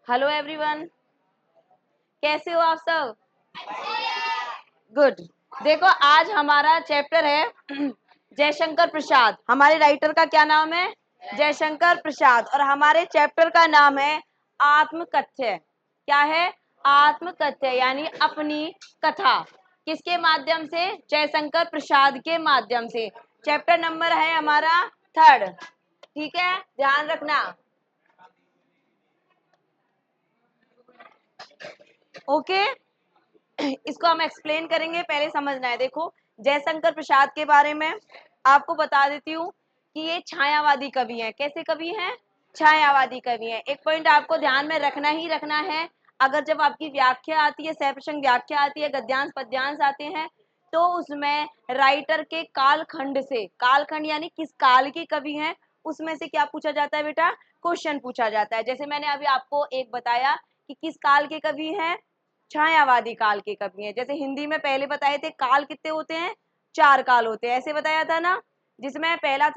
Hello everyone, कैसे हो आप सब? गुड। देखो, आज हमारा चैप्टर है जयशंकर प्रसाद। हमारे राइटर का क्या नाम है? जयशंकर प्रसाद। और हमारे चैप्टर का नाम है आत्मकथ्य। क्या है? आत्मकथ्य, यानी अपनी कथा। किसके माध्यम से? जयशंकर प्रसाद के माध्यम से। चैप्टर नंबर है हमारा 3rd। ठीक है, ध्यान रखना। ओके, इसको हम एक्सप्लेन करेंगे, पहले समझना है। देखो, जयशंकर प्रसाद के बारे में आपको बता देती हूँ कि ये छायावादी कवि हैं। कैसे कवि हैं? छायावादी कवि हैं। एक पॉइंट आपको ध्यान में रखना ही रखना है। अगर जब आपकी व्याख्या आती है, सहप्रसंग व्याख्या आती है, गद्यांश पद्यांश आते हैं, तो उसमें राइटर के कालखंड से, कालखंड यानी किस काल के कवि हैं, उसमें से क्या पूछा जाता है बेटा? क्वेश्चन पूछा जाता है। जैसे मैंने अभी आपको एक बताया कि किस काल के कवि हैं, छायावादी काल के कवि हैं। जैसे हिंदी में पहले बताए थे काल कितने होते हैं? 4 काल होते हैं, ऐसे बताया था ना। जिसमें पहला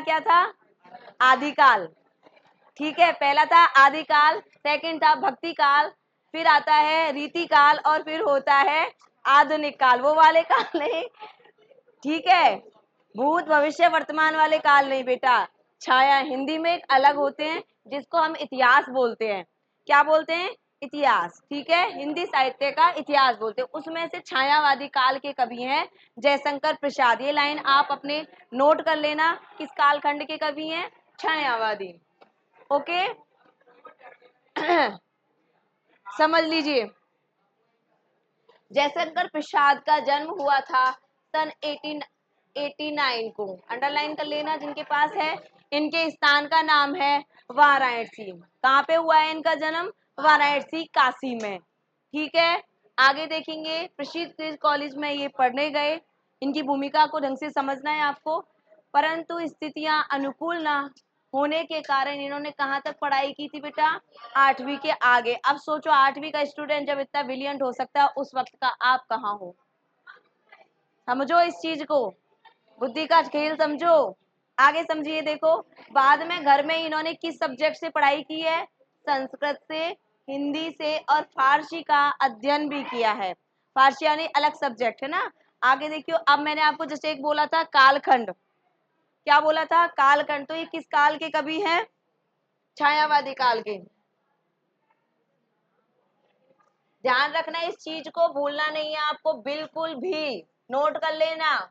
क्या था? आदिकाल। ठीक है, पहला था आदिकाल, सेकंड था भक्ति काल, फिर आता है रीति काल, और फिर होता है आधुनिक काल। वो वाले काल नहीं, ठीक है, भूत भविष्य वर्तमान वाले काल नहीं बेटा। छाया हिंदी में एक अलग होते हैं, जिसको हम इतिहास बोलते हैं। क्या बोलते हैं? इतिहास। ठीक है, हिंदी साहित्य का इतिहास बोलते हैं। उसमें से छायावादी काल के कवि हैं जयशंकर प्रसाद। ये लाइन आप अपने नोट कर लेना, किस कालखंड के कवि हैं? छायावादी। ओके समझ लीजिए। जयशंकर प्रसाद का जन्म हुआ था सन 1889 को। अंडरलाइन कर लेना जिनके पास है। इनके स्थान का नाम है वाराणसी। कहाँ पे हुआ है इनका जन्म? वाराणसी, काशी में। ठीक है, आगे देखेंगे। प्रसिद्ध कॉलेज में ये पढ़ने गए। इनकी भूमिका को ढंग से समझना है आपको। परंतु स्थितियां अनुकूल ना होने के कारण इन्होंने कहाँ तक पढ़ाई की थी बेटा? 8वीं के आगे। अब सोचो, 8वीं का स्टूडेंट जब इतना ब्रिलियंट हो सकता है, उस वक्त का आप कहाँ हो? समझो इस चीज को, बुद्धि का खेल समझो। आगे समझिए। देखो, बाद में घर में इन्होंने किस सब्जेक्ट से पढ़ाई की है? संस्कृत से, हिंदी से, और फारसी का अध्ययन भी किया है। फारसी यानी अलग सब्जेक्ट है ना। आगे देखियो, अब मैंने आपको जैसे एक बोला था कालखंड। क्या बोला था? कालखंड। तो ये किस काल के कवि हैं? छायावादी काल के। ध्यान रखना, इस चीज को भूलना नहीं है आपको बिल्कुल भी। नोट कर लेना।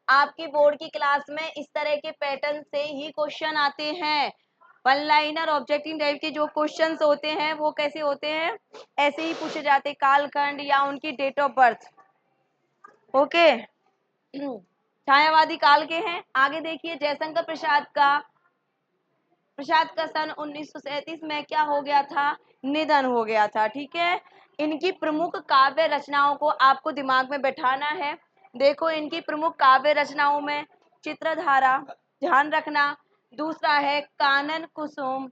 आपकी बोर्ड की क्लास में इस तरह के पैटर्न से ही क्वेश्चन आते हैं। वन लाइनर ऑब्जेक्टिव टाइप के जो क्वेश्चंस होते हैं वो कैसे होते हैं? ऐसे ही पूछे जाते, कालखंड या उनकी डेट ऑफ बर्थ। ओके छायावादी काल के हैं। आगे देखिए, जयशंकर प्रसाद का सन 1937 में क्या हो गया था? निधन हो गया था। ठीक है, इनकी प्रमुख काव्य रचनाओं को आपको दिमाग में बैठाना है। देखो, इनकी प्रमुख काव्य रचनाओं में चित्रधारा, ध्यान रखना, दूसरा है कानन कुसुम,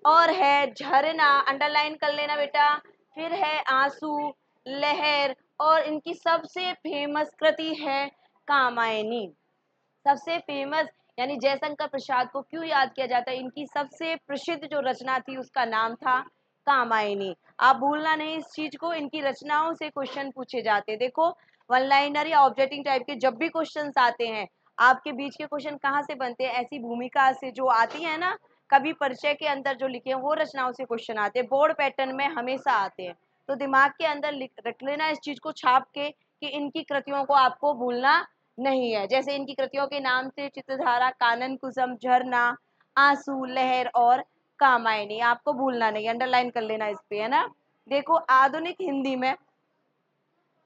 और है झरना, अंडरलाइन कर लेना बेटा, फिर है आंसू, लहर, और इनकी सबसे फेमस कृति है कामायनी। सबसे फेमस, यानी जयशंकर प्रसाद को क्यों याद किया जाता है? इनकी सबसे प्रसिद्ध जो रचना थी उसका नाम था कामायनी। आप भूलना नहीं इस चीज को, इनकी रचनाओं से क्वेश्चन पूछे जाते। देखो, वन लाइनर या ऑब्जेक्टिव टाइप के जब भी क्वेश्चन आते हैं, आपके बीच के क्वेश्चन कहाँ से बनते हैं? ऐसी भूमिका से जो आती है ना, कभी परिचय के अंदर जो लिखे हैं वो रचनाओं से क्वेश्चन आते हैं, बोर्ड पैटर्न में हमेशा आते हैं। तो दिमाग के अंदर रख लेना इस चीज को छाप के, कि इनकी कृतियों को आपको भूलना नहीं है। जैसे इनकी कृतियों के नाम से चित्रधारा, कानन कुसुम, झरना, आंसू, लहर और कामायनी। आपको भूलना नहीं, अंडरलाइन कर लेना इस पे, है ना। देखो, आधुनिक हिंदी में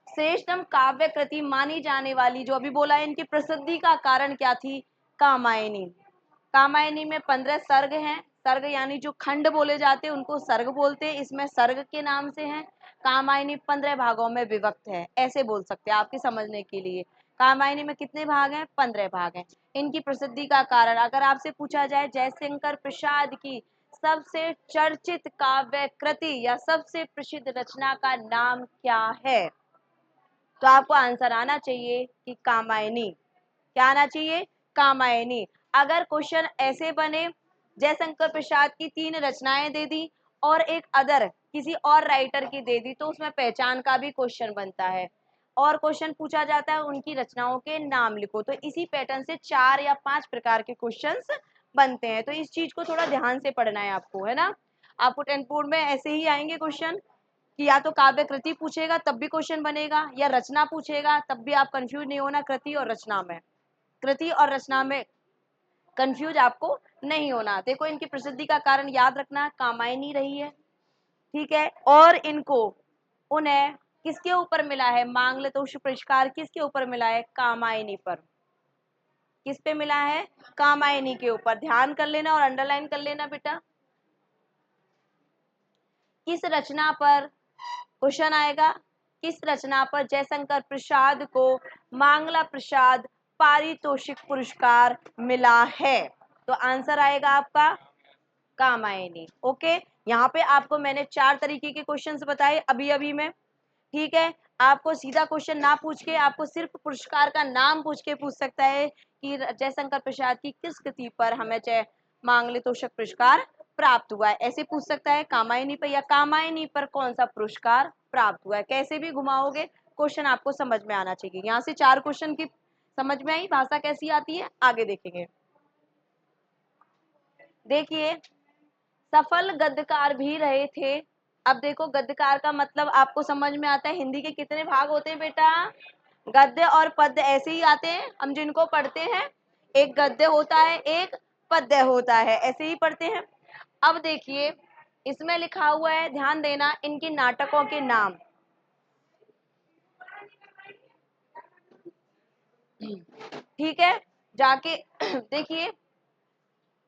श्रेष्ठतम काव्य कृति मानी जाने वाली, जो अभी बोला है, इनकी प्रसिद्धि का कारण क्या थी? कामायनी। कामायनी में 15 सर्ग हैं। सर्ग यानी जो खंड बोले जाते हैं उनको सर्ग बोलते हैं। इसमें सर्ग के नाम से है। कामायनी 15 भागों में विभक्त है, ऐसे बोल सकते हैं आपके समझने के लिए। कामायनी में कितने भाग हैं? 15 भाग हैं। इनकी प्रसिद्धि का कारण अगर आपसे पूछा जाए, जयशंकर प्रसाद की सबसे चर्चित काव्य कृति या सबसे प्रसिद्ध रचना का नाम क्या है, तो आपको आंसर आना चाहिए कि कामायनी। क्या आना चाहिए? कामायनी। अगर क्वेश्चन ऐसे बने, जयशंकर प्रसाद की 3 रचनाएं दे दी और एक अदर किसी और राइटर की दे दी, तो उसमें पहचान का भी क्वेश्चन बनता है। और क्वेश्चन पूछा जाता है उनकी रचनाओं के नाम लिखो। तो इसी पैटर्न से 4 या 5 प्रकार के क्वेश्चंस बनते हैं। तो इस चीज को थोड़ा ध्यान से पढ़ना है आपको, है ना। आपको 10th बोर्ड में ऐसे ही आएंगे क्वेश्चन कि या तो काव्य कृति पूछेगा तब भी क्वेश्चन बनेगा, या रचना पूछेगा तब भी आप कंफ्यूज नहीं होना कृति और रचना में। कृति और रचना में कंफ्यूज आपको नहीं होना। देखो इनकी प्रसिद्धि का कारण याद रखना, कामायनी रही है, ठीक है। और इनको उन्हें किसके ऊपर मिला है, मांगलितोष पुरस्कार किसके ऊपर मिला है, कामायनी पर। किस पे मिला है, कामायनी के ऊपर। ध्यान कर लेना और अंडरलाइन कर लेना बेटा। किस रचना पर क्वेश्चन आएगा, किस रचना पर जयशंकर प्रसाद को मांगला प्रसाद पारितोषिक पुरस्कार मिला है। तो आंसर आएगा आपका कामायनी। ओके, यहाँ पे आपको मैंने 4 तरीके के क्वेश्चंस बताए अभी अभी में, ठीक है। आपको सीधा क्वेश्चन ना पूछ के आपको सिर्फ पुरस्कार का नाम पूछ के पूछ सकता है कि जयशंकर प्रसाद की किस कृति पर हमें मांगलितोषक पुरस्कार प्राप्त हुआ है, ऐसे पूछ सकता है। कामायनी पर या कामायनी पर कौन सा पुरस्कार प्राप्त हुआ है, कैसे भी घुमाओगे क्वेश्चन आपको समझ में आना चाहिए। यहाँ से 4 क्वेश्चन की समझ में आई, भाषा कैसी आती है आगे देखेंगे। देखिए, सफल गद्यकार भी रहे थे। अब देखो गद्यकार का मतलब आपको समझ में आता है। हिंदी के कितने भाग होते हैं बेटा, गद्य और पद्य ऐसे ही आते हैं हम जिनको पढ़ते हैं। एक गद्य होता है, एक पद्य होता है, ऐसे ही पढ़ते हैं। अब देखिए इसमें लिखा हुआ है, ध्यान देना, इनके नाटकों के नाम। ठीक है, जाके देखिए,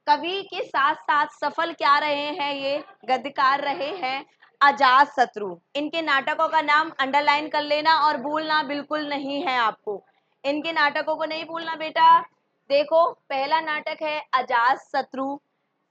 कवि के साथ साथ सफल क्या रहे हैं, ये गद्यकार रहे हैं अजात शत्रु। इनके नाटकों का नाम अंडरलाइन कर लेना और भूलना बिल्कुल नहीं है आपको। इनके नाटकों को नहीं भूलना बेटा। देखो पहला नाटक है अजात शत्रु,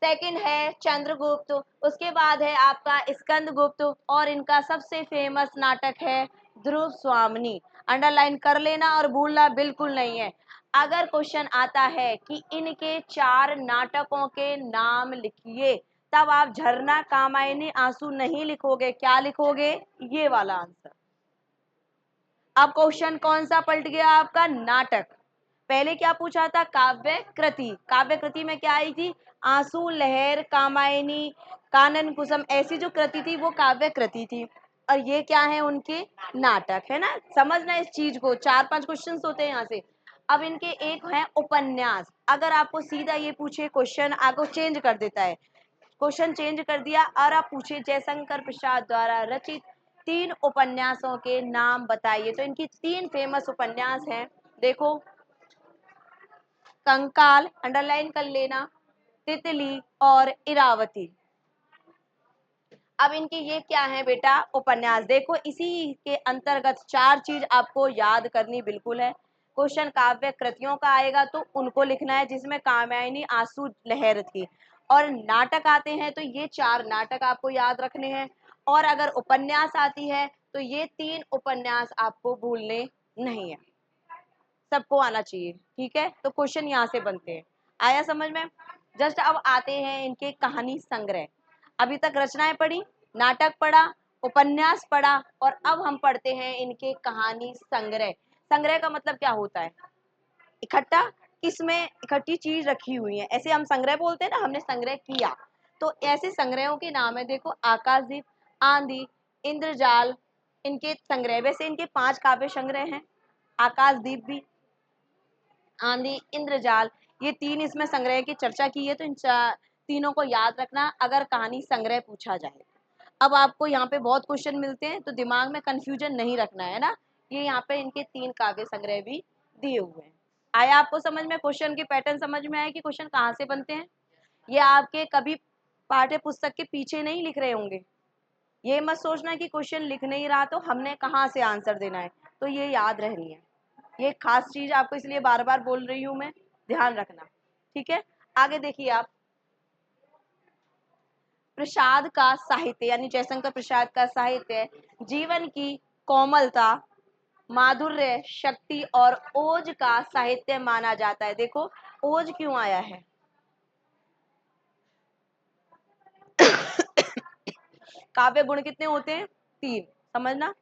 सेकंड है चंद्रगुप्त, उसके बाद है आपका स्कंदगुप्त, और इनका सबसे फेमस नाटक है ध्रुव स्वामिनी। अंडरलाइन कर लेना और भूलना बिल्कुल नहीं है। अगर क्वेश्चन आता है कि इनके 4 नाटकों के नाम लिखिए, तब आप झरना कामायनी आंसू नहीं लिखोगे, क्या लिखोगे, ये वाला आंसर। अब क्वेश्चन कौन सा पलट गया आपका, नाटक। पहले क्या पूछा था, काव्य कृति। काव्य कृति में क्या आई थी, आंसू, लहर, कामायनी, कानन कुसुम, ऐसी जो कृति थी वो काव्य कृति थी। और ये क्या है, उनके नाटक, है ना। समझना इस चीज को, 4-5 क्वेश्चन होते हैं यहाँ से। अब इनके एक है उपन्यास। अगर आपको सीधा ये पूछे क्वेश्चन, आपको चेंज कर देता है, क्वेश्चन चेंज कर दिया और आप पूछे जयशंकर प्रसाद द्वारा रचित 3 उपन्यासों के नाम बताइए, तो इनकी 3 फेमस उपन्यास हैं। देखो, कंकाल अंडरलाइन कर लेना, तितली और इरावती। अब इनके ये क्या है बेटा, उपन्यास। देखो इसी के अंतर्गत 4 चीज आपको याद करनी बिल्कुल है। क्वेश्चन काव्य कृतियों का आएगा तो उनको लिखना है, जिसमें कामायनी, आंसू, लहर थी। और नाटक आते हैं तो ये 4 नाटक आपको याद रखने हैं। और अगर उपन्यास आती है तो ये 3 उपन्यास आपको भूलने नहीं है, सबको आना चाहिए, ठीक है। तो क्वेश्चन यहाँ से बनते हैं, आया समझ में। जस्ट अब आते हैं इनके कहानी संग्रह। अभी तक रचनाएं पढ़ी, नाटक पढ़ा, उपन्यास पढ़ा, और अब हम पढ़ते हैं इनके कहानी संग्रह। संग्रह का मतलब क्या होता है, इकट्ठा, इसमें इकट्ठी चीज रखी हुई है, ऐसे हम संग्रह बोलते हैं ना, हमने संग्रह किया। तो ऐसे संग्रहों के नाम है, देखो आकाशदीप, आंधी, इंद्रजाल, इनके संग्रह। वैसे इनके 5 काव्य संग्रह हैं, आकाशदीप भी, आंधी, इंद्रजाल, ये 3 इसमें संग्रह की चर्चा की है। तो इन तीनों को याद रखना अगर कहानी संग्रह पूछा जाए। अब आपको यहाँ पे बहुत क्वेश्चन मिलते हैं तो दिमाग में कंफ्यूजन नहीं रखना है ना। ये यहाँ पे इनके 3 काव्य संग्रह भी दिए हुए हैं। आया आपको समझ में, क्वेश्चन की पैटर्न समझ में आया कि क्वेश्चन कहाँ से बनते हैं। ये आपके कभी पाठ्य पुस्तक के पीछे नहीं लिख रहे होंगे। ये मत सोचना कि क्वेश्चन लिख नहीं रहा तो हमने कहाँ से आंसर देना है, तो ये याद रहनी है। ये खास चीज आपको इसलिए बार बार बोल रही हूं मैं, ध्यान रखना, ठीक है। आगे देखिए आप, प्रसाद का साहित्य यानी जयशंकर प्रसाद का साहित्य, जीवन की कोमलता, माधुर्य, शक्ति और ओज का साहित्य माना जाता है। देखो ओज क्यों आया है? काव्य गुण कितने होते हैं? 3, समझना।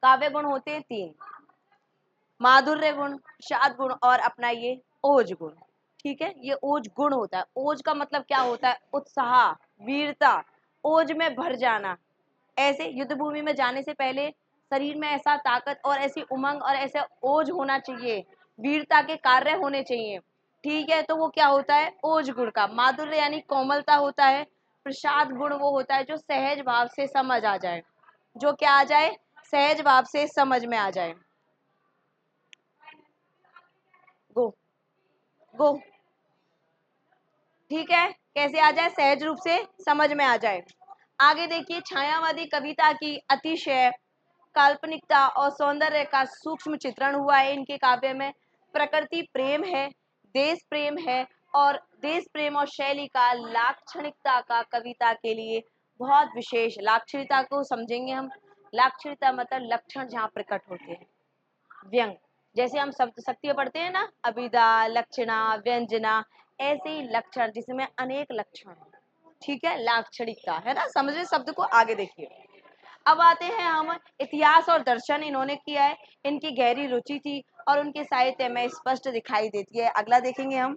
काव्य गुण होते हैं 3, माधुर्य गुण, शाद गुण और अपना ये ओज गुण। ठीक है, ये ओज गुण होता है। ओज का मतलब क्या होता है? उत्साह, वीरता, ओज में भर जाना। ऐसे युद्ध भूमि में जाने से पहले शरीर में ऐसा ताकत और ऐसी उमंग और ऐसे ओज होना चाहिए, वीरता के कार्य होने चाहिए। ठीक है, तो वो क्या होता है? ओज गुण का। माधुर्य यानी कोमलता होता है। प्रसाद गुण वो होता है जो सहज भाव से समझ आ जाए, जो क्या आ जाए? सहज भाव से समझ में आ जाए। गो गो ठीक है, कैसे आ जाए? सहज रूप से समझ में आ जाए। आगे देखिए, छायावादी कविता की अतिशय काल्पनिकता और सौंदर्य का सूक्ष्म चित्रण हुआ है इनके काव्य में। प्रकृति प्रेम है, देश प्रेम है और देश प्रेम और शैली का लाक्षणिकता का कविता के लिए बहुत विशेष। लाक्षणिकता को समझेंगे हम। लाक्षणिकता मतलब लक्षण जहाँ प्रकट होते हैं, व्यंग। जैसे हम शब्द शक्ति पढ़ते हैं ना, अभिधा, लक्षणा, व्यंजना, ऐसे ही लक्षण जिसमें अनेक लक्षण हैं। ठीक है, लाक्षणिकता है ना। समझे शब्द को? आगे देखिए, अब आते हैं हम इतिहास और दर्शन इन्होंने किया है। इनकी गहरी रुचि थी और उनके साहित्य में स्पष्ट दिखाई देती है। अगला देखेंगे हम,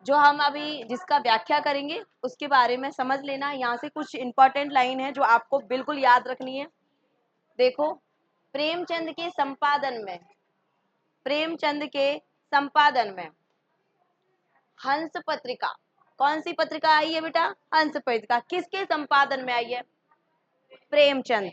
जो हम अभी जिसका व्याख्या करेंगे उसके बारे में समझ लेना। यहाँ से कुछ इंपॉर्टेंट लाइन है जो आपको बिल्कुल याद रखनी है। देखो, प्रेमचंद के संपादन में, प्रेमचंद के संपादन में हंस पत्रिका, कौन सी पत्रिका आई है बेटा? हंस पत्रिका। किसके संपादन में आई है? प्रेमचंद।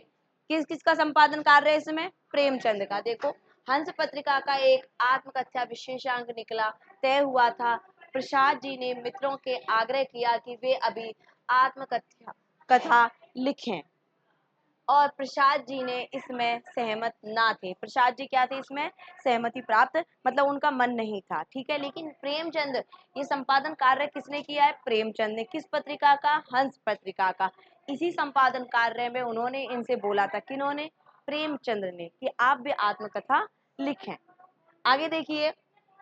किस किस का संपादन कार्य है इसमें? प्रेमचंद का। देखो, हंस पत्रिका का एक आत्मकथा विशेषांक निकला, तय हुआ था। प्रसाद जी ने मित्रों के आग्रह किया कि वे अभी आत्मकथा कथा लिखें और प्रसाद जी ने इसमें सहमत ना थे। प्रसाद जी क्या थे? इसमें सहमति प्राप्त, मतलब उनका मन नहीं था। ठीक है, लेकिन प्रेमचंद, ये संपादन कार्य किसने किया है? प्रेमचंद ने। किस पत्रिका का? हंस पत्रिका का। इसी संपादन कार्य में उन्होंने इनसे बोला था, किन्होंने? प्रेमचंद ने, कि आप भी आत्मकथा लिखें। आगे देखिए,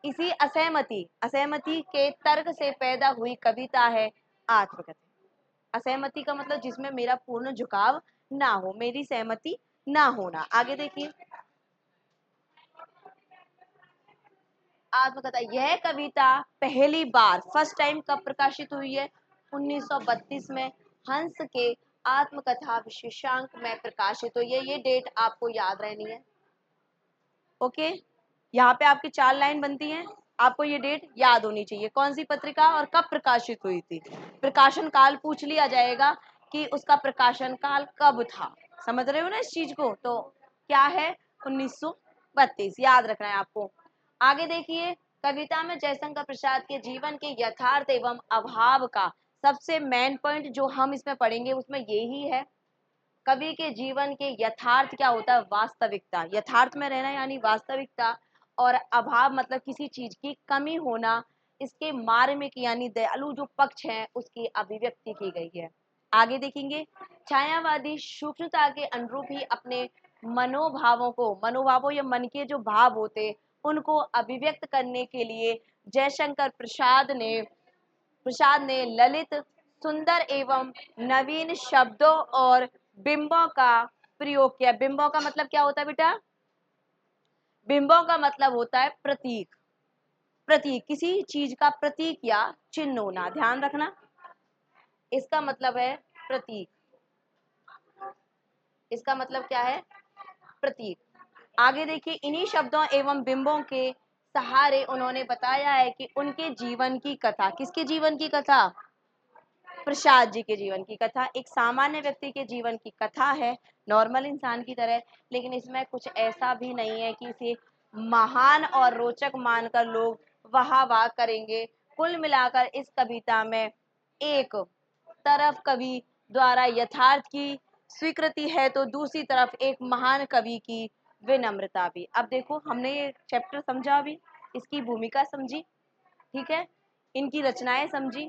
इसी असहमति असहमति के तर्क से पैदा हुई कविता है आत्मकथा। असहमति का मतलब जिसमें मेरा पूर्ण झुकाव ना हो, मेरी सहमति ना होना। आगे देखिए, आत्मकथा, यह कविता पहली बार फर्स्ट टाइम कब प्रकाशित हुई है? 1932 में हंस के आत्मकथा विशेषांक में प्रकाशित हुई है। ये डेट आपको याद रहनी है। ओके, यहाँ पे आपकी 4 लाइन बनती हैं, आपको ये डेट याद होनी चाहिए। कौन सी पत्रिका और कब प्रकाशित हुई थी? प्रकाशन काल पूछ लिया जाएगा कि उसका प्रकाशन काल कब था। समझ रहे हो ना इस चीज को? तो क्या है? 1932, याद रखना है आपको। आगे देखिए, कविता में जयशंकर प्रसाद के जीवन के यथार्थ एवं अभाव का सबसे मेन पॉइंट जो हम इसमें पढ़ेंगे उसमें यही है। कवि के जीवन के यथार्थ क्या होता है? वास्तविकता। यथार्थ में रहना यानी वास्तविकता, और अभाव मतलब किसी चीज की कमी होना। इसके मार्मिक यानी दयालु जो पक्ष है उसकी अभिव्यक्ति की गई है। आगे देखेंगे, छायावादी सूक्ष्मता के अनुरूप ही अपने मनोभावों को, मनोभावों या मन के जो भाव होते उनको अभिव्यक्त करने के लिए जयशंकर प्रसाद ने ललित, सुंदर एवं नवीन शब्दों और बिंबों का प्रयोग किया। बिंबों का मतलब क्या होता है बेटा? बिंबों का मतलब होता है प्रतीक। प्रतीक, किसी चीज का प्रतीक या चिन्ह होना, ध्यान रखना। इसका मतलब है प्रतीक। इसका मतलब क्या है? प्रतीक। आगे देखिए, इन्हीं शब्दों एवं बिंबों के सहारे उन्होंने बताया है कि उनके जीवन की कथा, किसके जीवन की कथा? प्रसाद जी के जीवन की कथा। एक सामान्य व्यक्ति के जीवन की कथा है, नॉर्मल इंसान की तरह, लेकिन इसमें कुछ ऐसा भी नहीं है कि इसे महान और रोचक मानकर लोग वाह वाह करेंगे। कुल मिलाकर इस कविता में एक तरफ कवि द्वारा यथार्थ की स्वीकृति है तो दूसरी तरफ एक महान कवि की विनम्रता भी। अब देखो, हमने ये चैप्टर समझा, अभी इसकी भूमिका समझी, ठीक है, इनकी रचनाएं समझी,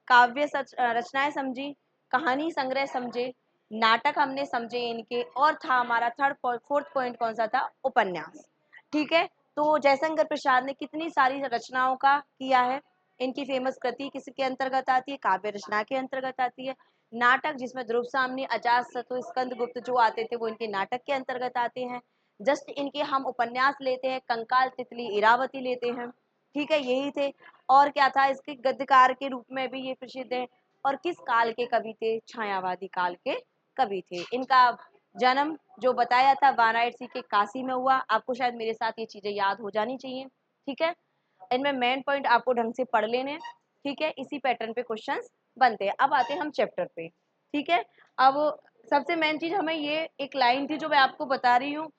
काव्य रचनाएं समझी, कहानी संग्रह समझे, नाटक हमने समझे इनके, और था हमारा फोर्थ पॉइंट कौन सा था, उपन्यास। ठीक है, तो जयशंकर प्रसाद ने कितनी सारी रचनाओं का किया है। इनकी फेमस कृति किसके अंतर्गत आती है, काव्य रचना के अंतर्गत आती है। नाटक जिसमें ध्रुव सामनी, अजातशत्रु, स्कंदगुप्त जो आते थे वो इनके नाटक के अंतर्गत आते हैं। जस्ट इनके हम उपन्यास लेते हैं, कंकाल, तितली, इरावती लेते हैं। ठीक है, यही थे। और क्या था, इसके गद्यकार के रूप में भी ये प्रसिद्ध है। और किस काल के कवि थे, छायावादी काल के कवि थे। इनका जन्म जो बताया था वाराणसी के काशी में हुआ। आपको शायद मेरे साथ ये चीजें याद हो जानी चाहिए। ठीक है, इनमें मेन पॉइंट आपको ढंग से पढ़ लेने हैं। ठीक है, इसी पैटर्न पे क्वेश्चंस बनते हैं। अब आते हैं हम चैप्टर पे। ठीक है, अब सबसे मेन चीज हमें ये एक लाइन थी जो मैं आपको बता रही हूँ,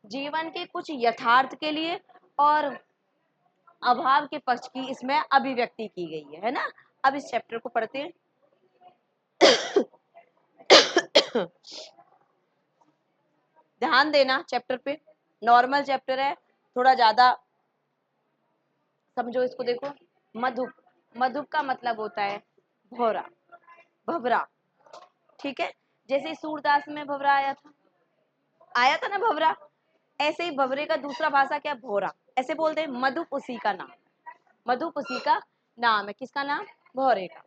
जीवन के कुछ यथार्थ के लिए और अभाव के पक्ष की इसमें अभिव्यक्ति की गई है ना। अब इस चैप्टर को पढ़ते हैं। ध्यान देना चैप्टर पे, नॉर्मल चैप्टर है, थोड़ा ज्यादा समझो इसको। देखो, मधुप, मधुप का मतलब होता है भौरा, भवरा। ठीक है, जैसे सूरदास में भवरा आया था ना भवरा, ऐसे ही भवरे का दूसरा भाषा क्या, भौरा। ऐसे बोलते हैं, मधुप उसी का नाम, मधुप उसी का नाम है। किसका नाम, भौरे का।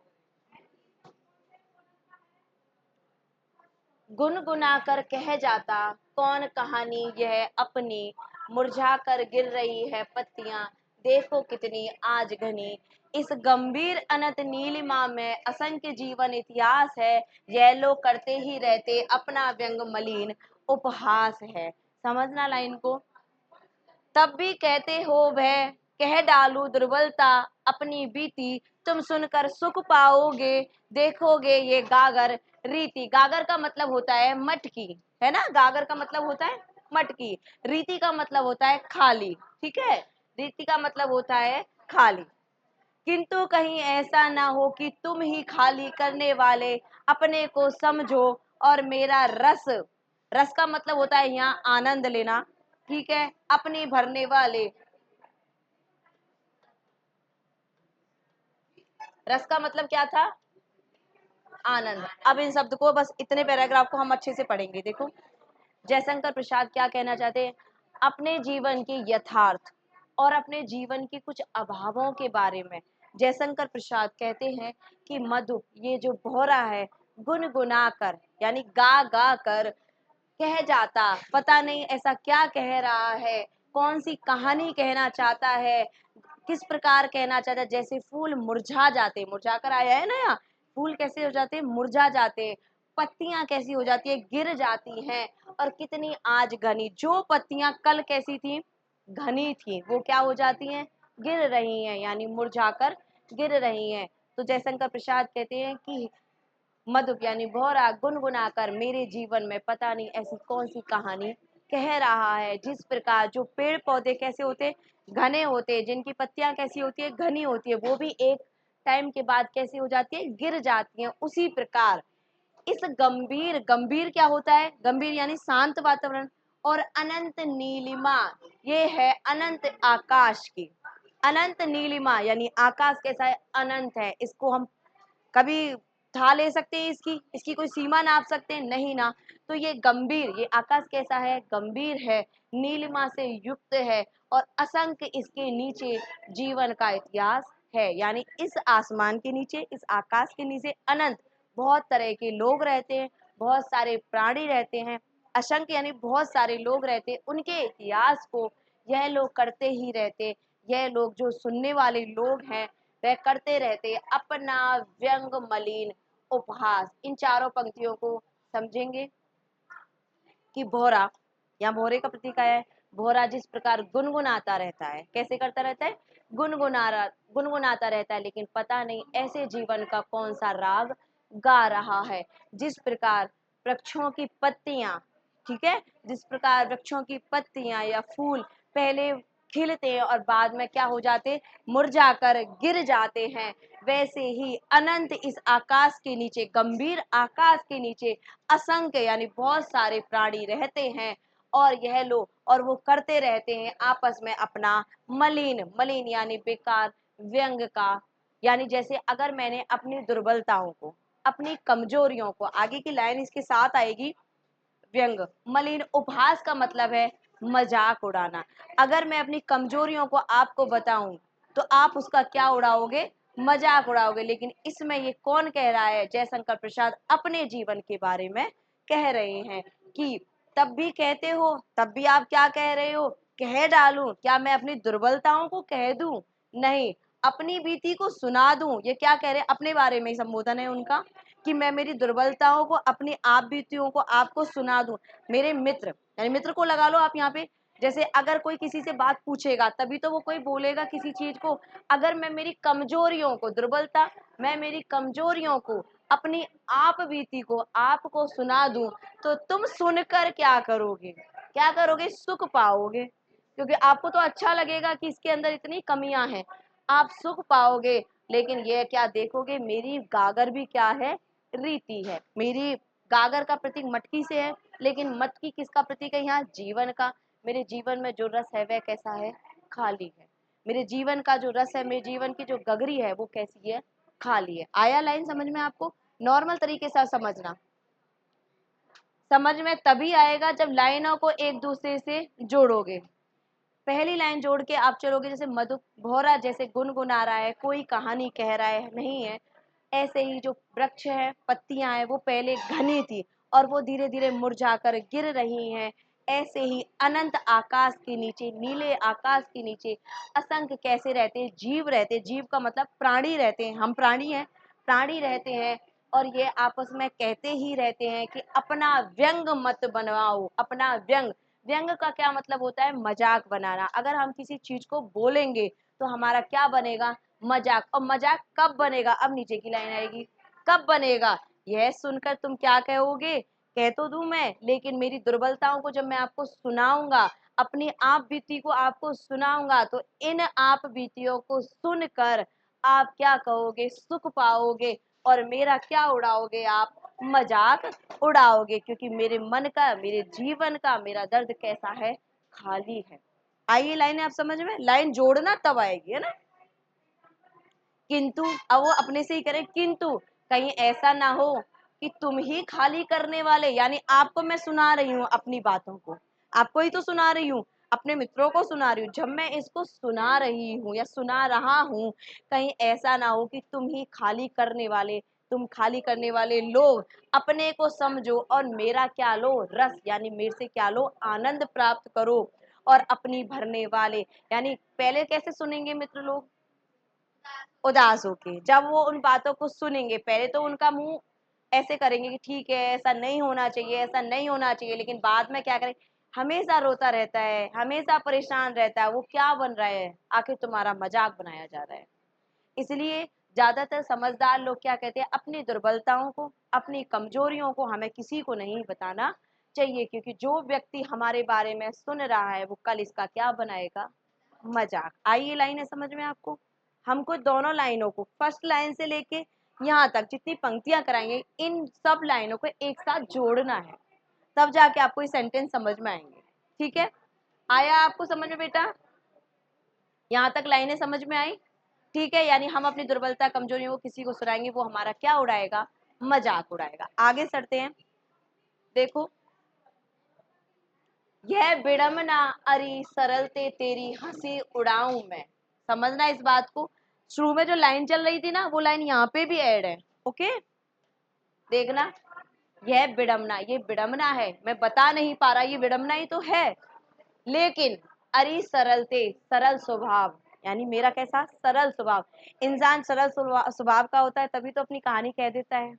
गुनगुना कर कह जाता कौन कहानी यह अपनी, मुरझा कर गिर रही है पत्तियां, देखो कितनी आज घनी। इस गंभीर अनंत नीलिमा में असंख्य जीवन इतिहास है, यह लोग करते ही रहते अपना व्यंग मलिन उपहास है। समझना लाइन को। तब भी कहते हो वह, कह डालू दुर्बलता अपनी बीती, तुम सुनकर सुख पाओगे, देखोगे ये गागर रीति। गागर का मतलब होता है मटकी, है ना। गागर का मतलब होता है मटकी, रीति का मतलब होता है खाली। ठीक है, रीति का मतलब होता है खाली। किंतु कहीं ऐसा ना हो कि तुम ही खाली करने वाले अपने को समझो, और मेरा रस, रस का मतलब होता है यहाँ आनंद लेना। ठीक है, अपने भरने वाले, रस का मतलब क्या था, आनंद। अब इन शब्द को, बस इतने पैराग्राफ को हम अच्छे से पढ़ेंगे। देखो, जयशंकर प्रसाद क्या कहना चाहते हैं, अपने जीवन के यथार्थ और अपने जीवन के कुछ अभावों के बारे में जयशंकर प्रसाद कहते हैं कि मधु, ये जो भौरा है, गुनगुना कर यानी गा गा कर कह जाता, पता नहीं ऐसा क्या कह रहा है, कौन सी कहानी कहना चाहता है, किस प्रकार कहना चाहता है। जैसे फूल मुरझा जाते, मुरझा कर आया है ना यहाँ, फूल कैसे हो जाते हैं, मुरझा जाते, पत्तियां कैसी हो जाती है, गिर जाती हैं, और कितनी आज घनी, जो पत्तियां कल कैसी थी, घनी थी, वो क्या हो जाती हैं, गिर रही हैं, यानी मुरझाकर गिर रही हैं। तो जयशंकर प्रसाद कहते हैं कि मधुप यानी भौरा गुनगुनाकर मेरे जीवन में पता नहीं ऐसी कौन सी कहानी कह रहा है। जिस प्रकार जो पेड़ पौधे कैसे होते, घने होते, जिनकी पत्तियां कैसी होती है, घनी होती है, वो भी एक टाइम के बाद कैसी हो जाती है, गिर जाती हैं, उसी प्रकार इस गंभीर, गंभीर क्या होता है, गंभीर यानी शांत वातावरण, और अनंत नीलिमा, ये है अनंत आकाश की। अनंत नीलिमा यानी आकाश कैसा है, अनंत है, इसको हम कभी ठा ले सकते हैं, इसकी इसकी कोई सीमा नाप सकते हैं, नहीं ना। तो ये गंभीर, ये आकाश कैसा है, गंभीर है, नीलिमा से युक्त है, और असंख्य इसके नीचे जीवन का इतिहास है। यानी इस आसमान के नीचे, इस आकाश के नीचे अनंत बहुत तरह के लोग रहते हैं, बहुत सारे प्राणी रहते हैं, असंख्य यानी बहुत सारे लोग रहते हैं, उनके इतिहास को यह लोग करते ही रहते। यह लोग जो सुनने वाले लोग हैं, वह करते रहते अपना व्यंग मलिन उपहास। इन चारों पंक्तियों को समझेंगे कि भौरा, यहाँ भौरे का प्रतीक आया है, भौरा जिस प्रकार गुनगुनाता रहता है, कैसे करता रहता है, गुनगुनाता रहता है, लेकिन पता नहीं ऐसे जीवन का कौन सा राग गा रहा है। जिस प्रकार वृक्षों की पत्तियां, ठीक है, जिस प्रकार वृक्षों की पत्तियां या फूल पहले खिलते हैं और बाद में क्या हो जाते, मुरझाकर गिर जाते हैं, वैसे ही अनंत इस आकाश के नीचे, गंभीर आकाश के नीचे असंख्य यानी बहुत सारे प्राणी रहते हैं, और यह लोग, और वो करते रहते हैं आपस में अपना मलिन, मलिन यानी बेकार, व्यंग का, यानी जैसे अगर मैंने अपनी दुर्बलताओं को, अपनी कमजोरियों को, आगे की लाइन इसके साथ आएगी, व्यंग। मलिन उपहास का मतलब है मजाक उड़ाना। अगर मैं अपनी कमजोरियों को आपको बताऊं तो आप उसका क्या उड़ाओगे? मजाक उड़ाओगे। लेकिन इसमें ये कौन कह रहा है? जयशंकर प्रसाद अपने जीवन के बारे में कह रहे हैं कि तब भी कहते हो, तब भी आप क्या कह रहे हो? कह डालूं? क्या मैं अपनी दुर्बलताओं को कह दूं? नहीं, अपनी बीती को सुना दूं। ये क्या कह रहे हैं? अपने बारे में ही संबोधन है उनका कि मैं मेरी दुर्बलताओं को, अपनी आप बीतियों को आपको सुना दूं। मेरे मित्र, यानी मित्र को लगा लो आप यहाँ पे। जैसे अगर कोई किसी से बात पूछेगा तभी तो वो कोई बोलेगा किसी चीज को। अगर मैं मेरी कमजोरियों को, दुर्बलता, मैं मेरी कमजोरियों को, अपनी आप बीती को आपको सुना दूं तो तुम सुनकर क्या करोगे? क्या करोगे? सुख पाओगे। क्योंकि आपको तो अच्छा लगेगा कि इसके अंदर इतनी कमियां हैं, आप सुख पाओगे। लेकिन ये क्या देखोगे? मेरी गागर भी क्या है? रीति है। मेरी गागर का प्रतीक मटकी से है, लेकिन मटकी किसका प्रतीक है यहाँ? जीवन का। मेरे जीवन में जो रस है वह कैसा है? खाली है। मेरे जीवन का जो रस है, मेरे जीवन की जो गगरी है वो कैसी है? खाली है। आया लाइन समझ में आपको? नॉर्मल तरीके से समझना। समझ में तभी आएगा जब लाइनों को एक दूसरे से जोड़ोगे। पहली लाइन जोड़ के आप चलोगे, जैसे मधु भौरा जैसे गुनगुना रहा है, कोई कहानी कह रहा है, नहीं है। ऐसे ही जो वृक्ष है, पत्तियां हैं, वो पहले घनी थी और वो धीरे धीरे मुरझाकर गिर रही हैं। ऐसे ही अनंत आकाश के नीचे, नीले आकाश के नीचे असंख्य कैसे रहते हैं? जीव रहते हैं। जीव का मतलब प्राणी रहते हैं। हम प्राणी हैं, प्राणी रहते हैं। और ये आपस में कहते ही रहते हैं कि अपना व्यंग मत बनवाओ, अपना व्यंग। व्यंग का क्या मतलब होता है? मजाक बनाना। अगर हम किसी चीज को बोलेंगे तो हमारा क्या बनेगा? मजाक। और मजाक कब बनेगा? अब नीचे की लाइन आएगी, कब बनेगा? यह सुनकर तुम क्या कहोगे? कह तो दूं मैं, लेकिन मेरी दुर्बलताओं को जब मैं आपको सुनाऊंगा, अपनी आप बीती को आपको सुनाऊंगा, तो इन आप बीतियों को सुनकर आप क्या कहोगे? सुख पाओगे। और मेरा क्या उड़ाओगे आप? मजाक उड़ाओगे। क्योंकि मेरे मन का, मेरे जीवन का, मेरा दर्द कैसा है? खाली है। आइए लाइन आप समझ में, लाइन जोड़ना तब आएगी, है ना? किंतु, अब वो अपने से ही करें, किंतु कहीं ऐसा ना हो कि तुम ही खाली करने वाले, यानी आपको मैं सुना रही हूँ अपनी बातों को, आपको ही तो सुना रही हूँ, अपने मित्रों को सुना रही हूँ। जब मैं इसको सुना रही हूँ या सुना रहा हूँ, कहीं ऐसा ना हो कि तुम ही खाली करने वाले, तुम खाली करने वाले लोग अपने को समझो और मेरा क्या लो? रस, यानी मेरे से क्या लो? आनंद प्राप्त करो। और अपनी भरने वाले, यानी पहले कैसे सुनेंगे मित्र लोग? उदास होके। जब वो उन बातों को सुनेंगे, पहले तो उनका मुंह ऐसे करेंगे कि ठीक है, ऐसा नहीं होना चाहिए, ऐसा नहीं होना चाहिए, लेकिन बाद में क्या करें? हमेशा रोता रहता है, हमेशा परेशान रहता है। वो क्या बन रहा है? आखिर तुम्हारा मजाक बनाया जा रहा है। इसलिए ज्यादातर समझदार लोग क्या कहते हैं? अपनी दुर्बलताओं को, अपनी कमजोरियों को हमें किसी को नहीं बताना चाहिए। क्योंकि जो व्यक्ति हमारे बारे में सुन रहा है वो कल इसका क्या बनाएगा? मजाक। आइए लाइन है समझ में आपको? हमको दोनों लाइनों को, फर्स्ट लाइन से लेके यहाँ तक जितनी पंक्तियां कराएंगे, इन सब लाइनों को एक साथ जोड़ना है, तब जाके आपको ये सेंटेंस समझ में आएंगे। ठीक है? आया आपको समझ में बेटा? यहाँ तक लाइनें समझ में आई? ठीक है, यानी हम अपनी दुर्बलता, कमजोरियों को किसी को सुनाएंगे, वो हमारा क्या उड़ाएगा? मजाक उड़ाएगा। आगे चलते हैं, देखो। यह विडम्बना अरी सरलते तेरी हंसी उड़ाऊं मैं। समझना इस बात को। शुरू में जो लाइन चल रही थी ना, वो लाइन यहाँ पे भी ऐड है। ओके, देखना। यह विडम्बना, ये विडम्बना है, मैं बता नहीं पा रहा, ये विडम्बना ही तो है। लेकिन अरे सरलते, सरल स्वभाव, यानी मेरा कैसा? सरल स्वभाव। इंसान सरल स्वभाव का होता है तभी तो अपनी कहानी कह देता है।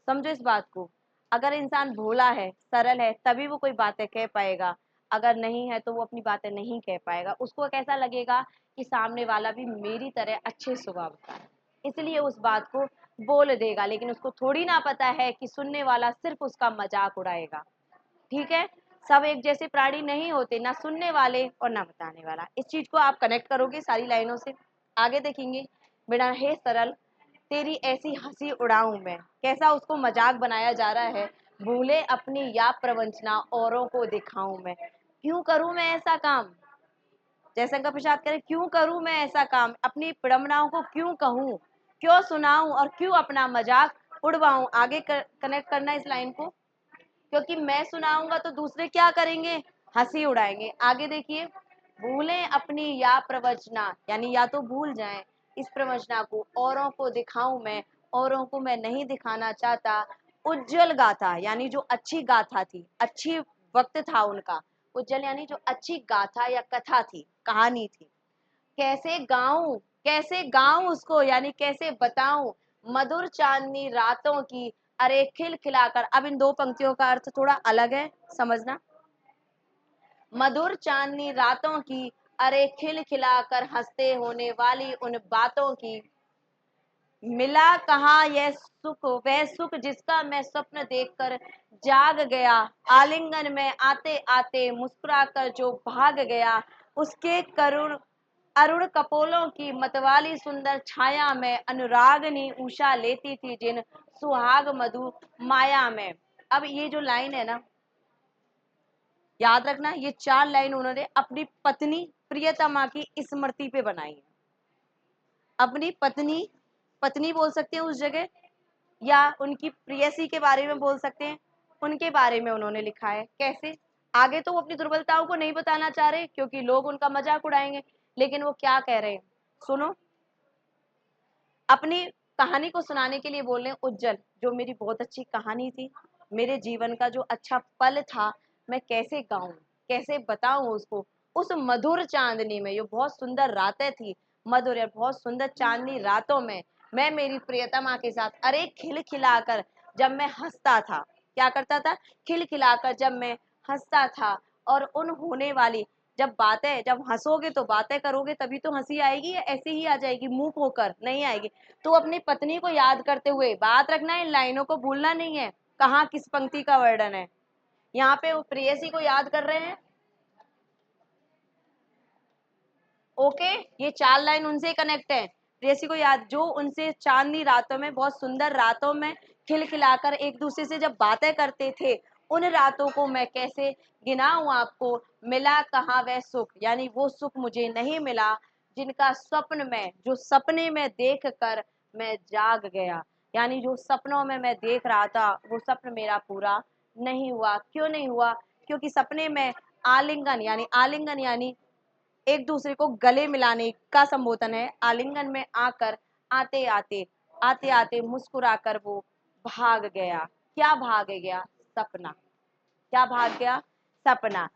समझो इस बात को। अगर इंसान भोला है, सरल है, तभी वो कोई बातें कह पाएगा। अगर नहीं है तो वो अपनी बातें नहीं कह पाएगा। उसको कैसा लगेगा कि सामने वाला भी मेरी तरह अच्छे स्वभाव का है, इसलिए उस बात को बोल देगा। लेकिन उसको थोड़ी ना पता है कि सुनने वाला सिर्फ उसका मजाक उड़ाएगा। ठीक है? सब एक जैसे प्राणी नहीं होते, ना सुनने वाले और ना बताने वाला। इस चीज को आप कनेक्ट करोगे सारी लाइनों से। आगे देखेंगे। बेटा हे सरल, तेरी ऐसी हंसी उड़ाऊं मैं। कैसा उसको मजाक बनाया जा रहा है? भूले अपनी या प्रवंचना औरों को दिखाऊं मैं। क्यों करूं मैं ऐसा काम? जयशंकर प्रसाद कह रहे क्यों करूं मैं ऐसा काम? अपनी विडंबनाओं को क्यों कहूं? क्यों सुनाऊं और क्यों अपना मजाक उड़वाऊं। आगे कनेक्ट करना इस लाइन को, क्योंकि मैं सुनाऊंगा तो दूसरे क्या करेंगे, हंसी उड़ाएंगे। आगे देखिए, भूलें अपनी या प्रवचना, यानी या तो भूल जाएं इस प्रवचना को, औरों को दिखाऊं मैं, औरों को मैं नहीं दिखाना चाहता। उज्जवल गाथा, यानी जो अच्छी गाथा थी, अच्छी वक्त था उनका। उज्जवल यानी जो अच्छी गाथा या कथा थी, कहानी थी। कैसे गाऊं, कैसे गाऊं उसको, यानी कैसे बताऊं। मधुर चांदनी रातों की, अरे खिल खिलाकर। अब इन दो पंक्तियों का अर्थ थोड़ा अलग है, समझना। मधुर चांदनी रातों की, अरे खिल खिलाकर हंसते होने वाली उन बातों की। मिला कहाँ यह सुख, वह सुख जिसका मैं स्वप्न देखकर जाग गया। आलिंगन में आते आते मुस्कुराकर जो भाग गया। उसके करुण अरुण कपोलों की मतवाली सुंदर छाया में अनुरागनी उषा लेती थी जिन सुहाग मधु माया में। अब ये जो लाइन है ना, याद रखना, ये 4 लाइन उन्होंने अपनी पत्नी प्रियतमा की स्मृति पे बनाई है। अपनी पत्नी, पत्नी बोल सकते हैं उस जगह, या उनकी प्रेयसी के बारे में बोल सकते हैं, उनके बारे में उन्होंने लिखा है। कैसे, आगे तो वो अपनी दुर्बलताओं को नहीं बताना चाह रहे क्योंकि लोग उनका मजाक उड़ाएंगे, लेकिन वो क्या कह रहे हैं सुनो। अपनी कहानी को सुनाने के लिए बोल रहे हैं, उज्जवल जो मेरी बहुत अच्छी कहानी थी, मेरे जीवन का जो अच्छा पल था, मैं कैसे गाऊं, कैसे बताऊं उसको। उस मधुर चांदनी में, ये बहुत सुंदर रातें थी, मधुर या बहुत सुंदर चांदनी रातों में मैं मेरी प्रियतमा के साथ, अरे खिल खिलाकर जब मैं हंसता था, क्या करता था, खिल खिलाकर जब मैं हंसता था। और उन होने वाली जब बातें, जब हंसोगे तो बातें करोगे तभी तो हंसी आएगी, या ऐसे ही आ जाएगी मुंह होकर, नहीं आएगी। तो अपनी पत्नी को याद करते हुए, बात रखना है, इन लाइनों को भूलना नहीं है, कहाँ किस पंक्ति का वर्णन है। यहाँ पे वो प्रेयसी को याद कर रहे हैं। ओके, ये 4 लाइन उनसे कनेक्ट है। प्रेयसी को याद, जो उनसे चांदनी रातों में, बहुत सुंदर रातों में खिलखिलाकर एक दूसरे से जब बातें करते थे, उन रातों को मैं कैसे गिनाऊं आपको। मिला कहाँ वह सुख, यानी वो सुख मुझे नहीं मिला जिनका स्वप्न में, जो सपने में देख कर मैं जाग गया। यानी जो सपनों में मैं देख रहा था, वो सपन मेरा पूरा नहीं हुआ। क्यों नहीं हुआ, क्योंकि सपने में आलिंगन, यानी आलिंगन यानी एक दूसरे को गले मिलाने का संबोधन है। आलिंगन में आकर, आते आते, आते आते मुस्कुराकर वो भाग गया। क्या भाग गया, सपना। क्या भाग गया, सपना।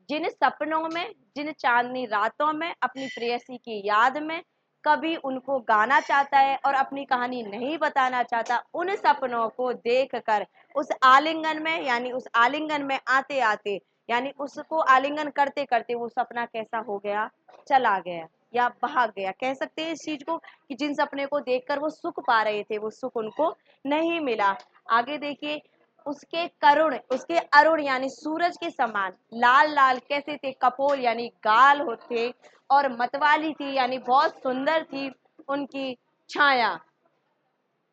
जिन सपनों में, जिन चांदनी रातों में अपनी प्रेयसी की याद में कभी उनको गाना चाहता है और अपनी कहानी नहीं बताना चाहता, उन सपनों को देखकर उस आलिंगन में, यानी उस आलिंगन में आते आते, यानी उसको आलिंगन करते करते वो सपना कैसा हो गया, चला गया या भाग गया। कह सकते हैं इस चीज को कि जिन सपने को देखकर वो सुख पा रहे थे, वो सुख उनको नहीं मिला। आगे देखिए, उसके करुण, उसके अरुण यानी सूरज के समान लाल लाल कैसे थे कपोल, यानी गाल होते, और मतवाली थी, यानी बहुत सुंदर थी उनकी छाया,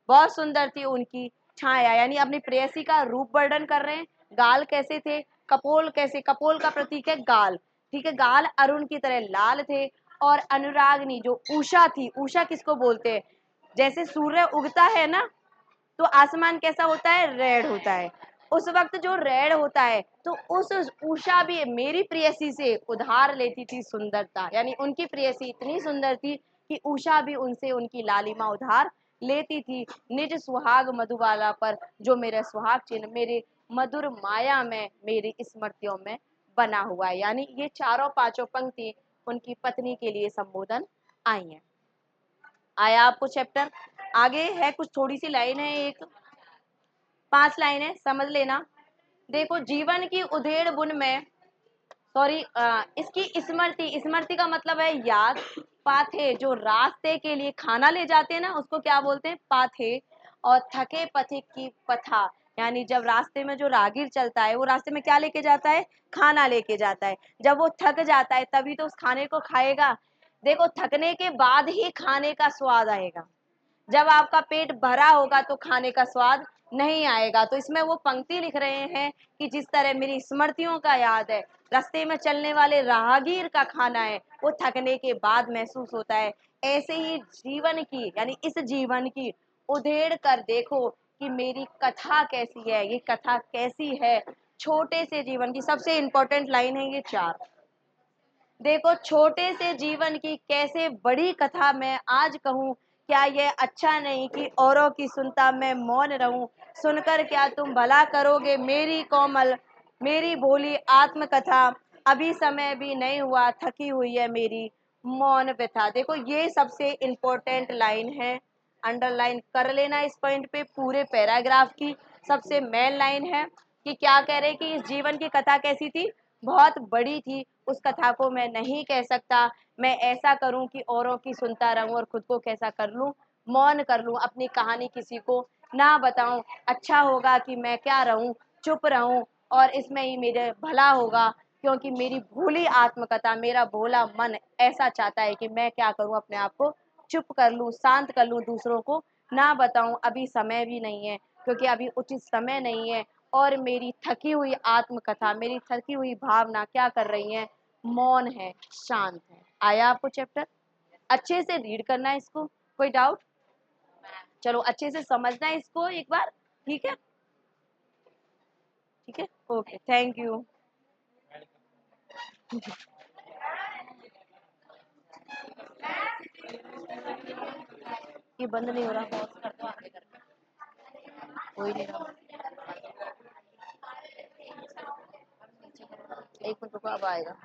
बहुत सुंदर थी उनकी छाया। यानी अपनी प्रेयसी का रूप वर्णन कर रहे हैं। गाल कैसे थे, कपोल कैसे, कपोल का प्रतीक है गाल, ठीक है, गाल अरुण की तरह लाल थे। और अनुरागनी जो उषा थी, उषा किसको बोलते हैं, जैसे सूर्य उगता है ना, तो आसमान कैसा होता है, रेड होता है। उस वक्त जो रेड होता है, तो उस उषा भी मेरी प्रेयसी से उधार लेती थी सुंदरता। यानी उनकी प्रेयसी इतनी सुंदर थी कि उषा भी उनसे उनकी लालिमा उधार लेती थी। निज सुहाग मधुबाला पर, जो मेरा सुहाग चिन्ह मेरे मधुर माया में, मेरी स्मृतियों में बना हुआ है। यानी ये चारों पांचों पंक्ति उनकी पत्नी के लिए संबोधन आई है। आया आपको चैप्टर। आगे है कुछ, थोड़ी सी लाइन है, एक 5 लाइन है, समझ लेना। देखो, जीवन की उधेड़ बुन में, सॉरी, इसकी स्मृति, स्मृति का मतलब है याद। पाथे, जो रास्ते के लिए खाना ले जाते हैं ना, उसको क्या बोलते हैं, पाथे। और थके पथिक की पथा, यानी जब रास्ते में जो राहगीर चलता है, वो रास्ते में क्या लेके जाता है, खाना लेके जाता है। जब वो थक जाता है तभी तो उस खाने को खाएगा। देखो, थकने के बाद ही खाने का स्वाद आएगा, जब आपका पेट भरा होगा तो खाने का स्वाद नहीं आएगा। तो इसमें वो पंक्ति लिख रहे हैं कि जिस तरह मेरी स्मृतियों का याद है, रास्ते में चलने वाले राहगीर का खाना है, वो थकने के बाद महसूस होता है। ऐसे ही जीवन की यानी इस जीवन की उधेड़ कर देखो कि मेरी कथा कैसी है, ये कथा कैसी है। छोटे से जीवन की सबसे इंपॉर्टेंट लाइन है ये चार। देखो छोटे से जीवन की कैसे बड़ी कथा मैं आज कहूँ। क्या यह अच्छा नहीं कि औरों की सुनता मैं मौन रहूं। सुनकर क्या तुम भला करोगे मेरी कोमल, मेरी भोली आत्मकथा। अभी समय भी नहीं हुआ, थकी हुई है मेरी मौन व्यथा। देखो ये सबसे इम्पोर्टेंट लाइन है, अंडरलाइन कर लेना इस पॉइंट पे। पूरे पैराग्राफ की सबसे मेन लाइन है कि क्या कह रहे कि इस जीवन की कथा कैसी थी, बहुत बड़ी थी। उस कथा को मैं नहीं कह सकता। मैं ऐसा करूं कि औरों की सुनता रहूं और खुद को कैसा कर लूं, मौन कर लूं, अपनी कहानी किसी को ना बताऊं। अच्छा होगा कि मैं क्या रहूं, चुप रहूं, और इसमें ही मेरे भला होगा। क्योंकि मेरी भोली आत्मकथा, मेरा भोला मन ऐसा चाहता है कि मैं क्या करूं, अपने आप को चुप कर लूं, शांत कर लूं, दूसरों को ना बताऊं। अभी समय भी नहीं है, क्योंकि अभी उचित समय नहीं है। और मेरी थकी हुई आत्मकथा, मेरी थकी हुई भावना क्या कर रही है, मौन है, शांत है। आया आपको चैप्टर? अच्छे से रीड करना है इसको। कोई डाउट? चलो अच्छे से समझना है इसको एक बार। ठीक है, ठीक है, ओके, थैंक यू। ये बंद नहीं हो रहा, पॉज कर दो आगे करके। कोई नहीं रहा, एक मिनट रुको, अब आएगा।